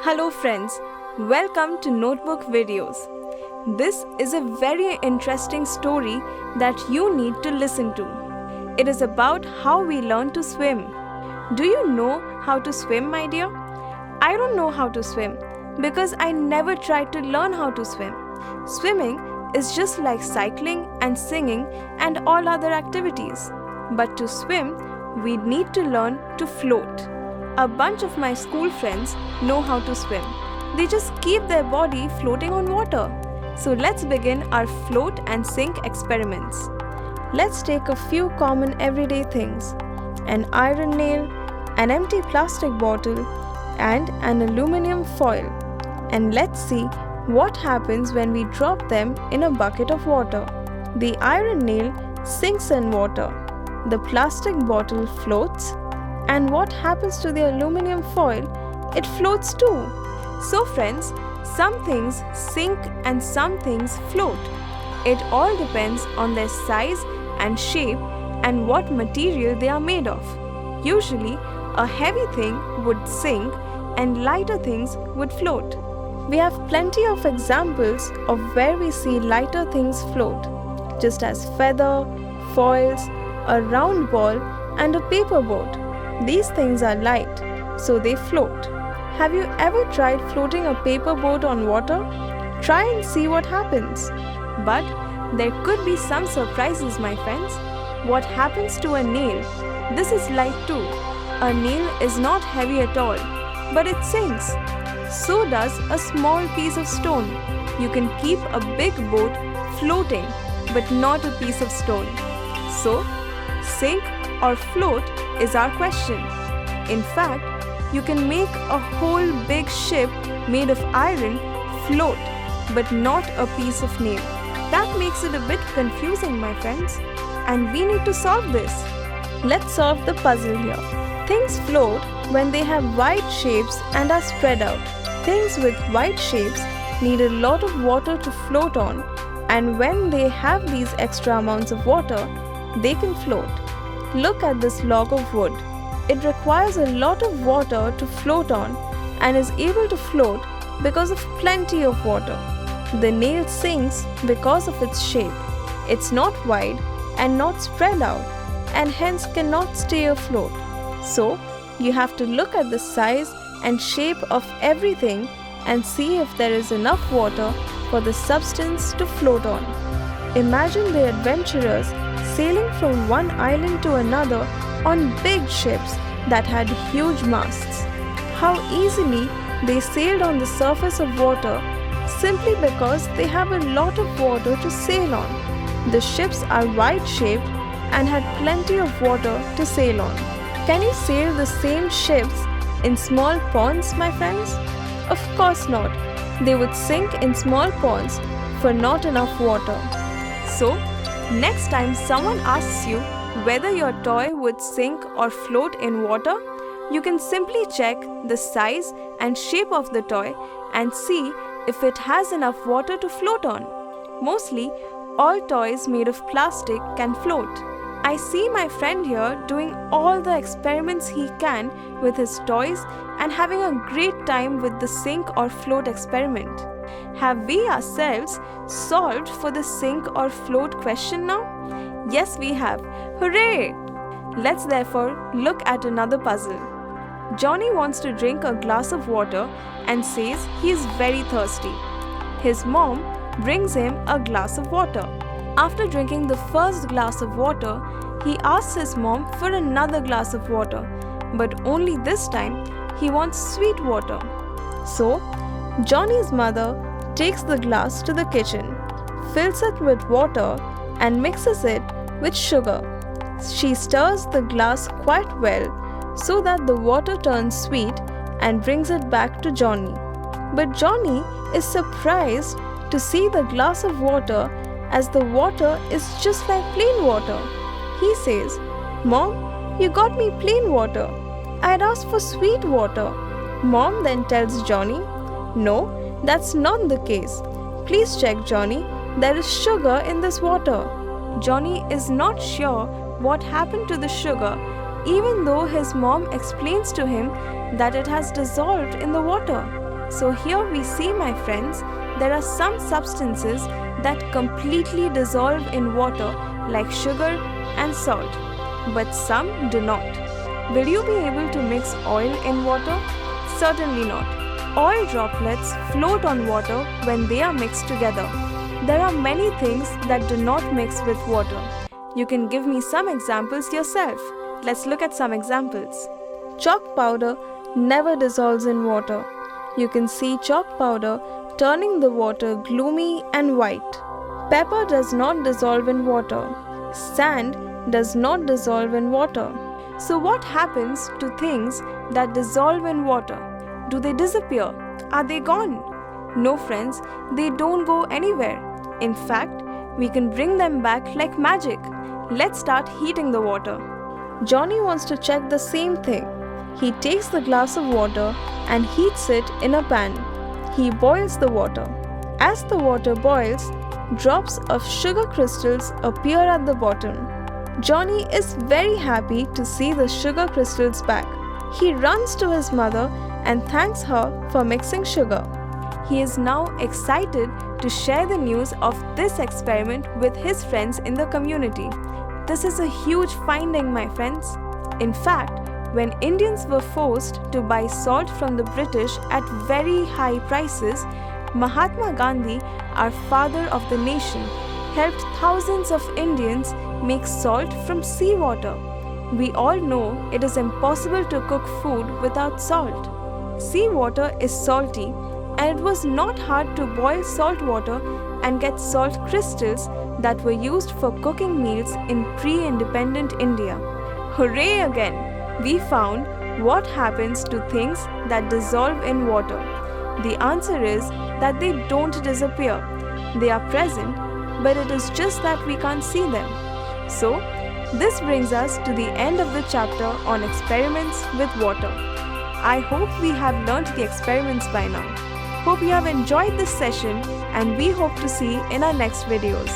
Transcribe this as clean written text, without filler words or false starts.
Hello friends, welcome to Notebook Videos. This is a very interesting story that you need to listen to. It is about how we learn to swim. Do you know how to swim, my dear? I don't know how to swim because I never tried to learn how to swim. Swimming is just like cycling and singing and all other activities. But to swim, we need to learn to float. A bunch of my school friends know how to swim. They just keep their body floating on water. So let's begin our float and sink experiments. Let's take a few common everyday things: an iron nail, an empty plastic bottle, and an aluminum foil. And let's see what happens when we drop them in a bucket of water. The iron nail sinks in water. The plastic bottle floats. And what happens to the aluminum foil? It floats too. So friends, some things sink and some things float. It all depends on their size and shape and what material they are made of. Usually, a heavy thing would sink and lighter things would float. We have plenty of examples of where we see lighter things float, just as feather, foils, a round ball, and a paper boat. These things are light, so they float. Have you ever tried floating a paper boat on water? Try and see what happens. But there could be some surprises, my friends. What happens to a nail? This is light too. A nail is not heavy at all, but it sinks. So does a small piece of stone. You can keep a big boat floating, but not a piece of stone. So, sink or float is our question. In fact, you can make a whole big ship made of iron float, but not a piece of nail. That makes it a bit confusing, my friends, and we need to solve this. Let's solve the puzzle here. Things float when they have wide shapes and are spread out. Things with wide shapes need a lot of water to float on, and when they have these extra amounts of water, they can float. Look at this log of wood. It requires a lot of water to float on and is able to float because of plenty of water. The nail sinks because of its shape. It's not wide and not spread out and hence cannot stay afloat. So, you have to look at the size and shape of everything and see if there is enough water for the substance to float on. Imagine the adventurers sailing from one island to another on big ships that had huge masts. How easily they sailed on the surface of water simply because they have a lot of water to sail on. The ships are wide-shaped and had plenty of water to sail on. Can you sail the same ships in small ponds, my friends? Of course not. They would sink in small ponds for not enough water. So, next time someone asks you whether your toy would sink or float in water, you can simply check the size and shape of the toy and see if it has enough water to float on. Mostly, all toys made of plastic can float. I see my friend here doing all the experiments he can with his toys and having a great time with the sink or float experiment. Have we ourselves solved for the sink or float question now? Yes, we have. Hooray! Let's therefore look at another puzzle. Johnny wants to drink a glass of water and says he is very thirsty. His mom brings him a glass of water. After drinking the first glass of water, he asks his mom for another glass of water, but only this time he wants sweet water. So, Johnny's mother takes the glass to the kitchen, fills it with water, and mixes it with sugar. She stirs the glass quite well so that the water turns sweet and brings it back to Johnny. But Johnny is surprised to see the glass of water as the water is just like plain water. He says, "Mom, you got me plain water. I'd asked for sweet water." Mom then tells Johnny, "No, that's not the case. Please check, Johnny. There is sugar in this water." Johnny is not sure what happened to the sugar, even though his mom explains to him that it has dissolved in the water. So here we see, my friends, there are some substances that completely dissolve in water like sugar and salt, but some do not. Will you be able to mix oil in water? Certainly not. Oil droplets float on water when they are mixed together. There are many things that do not mix with water. You can give me some examples yourself. Let's look at some examples. Chalk powder never dissolves in water. You can see chalk powder turning the water gloomy and white. Pepper does not dissolve in water. Sand does not dissolve in water. So what happens to things that dissolve in water? Do they disappear? Are they gone? No, friends, they don't go anywhere. In fact, we can bring them back like magic. Let's start heating the water. Johnny wants to check the same thing. He takes the glass of water and heats it in a pan. He boils the water. As the water boils, drops of sugar crystals appear at the bottom. Johnny is very happy to see the sugar crystals back. He runs to his mother and thanks her for mixing sugar. He is now excited to share the news of this experiment with his friends in the community. This is a huge finding, my friends. In fact, when Indians were forced to buy salt from the British at very high prices, Mahatma Gandhi, our father of the nation, helped thousands of Indians make salt from seawater. We all know it is impossible to cook food without salt. Seawater is salty, and it was not hard to boil salt water and get salt crystals that were used for cooking meals in pre-independent India. Hooray again! We found what happens to things that dissolve in water. The answer is that they don't disappear. They are present, but it is just that we can't see them. So, this brings us to the end of the chapter on experiments with water. I hope we have learnt the experiments by now. Hope you have enjoyed this session, and we hope to see you in our next videos.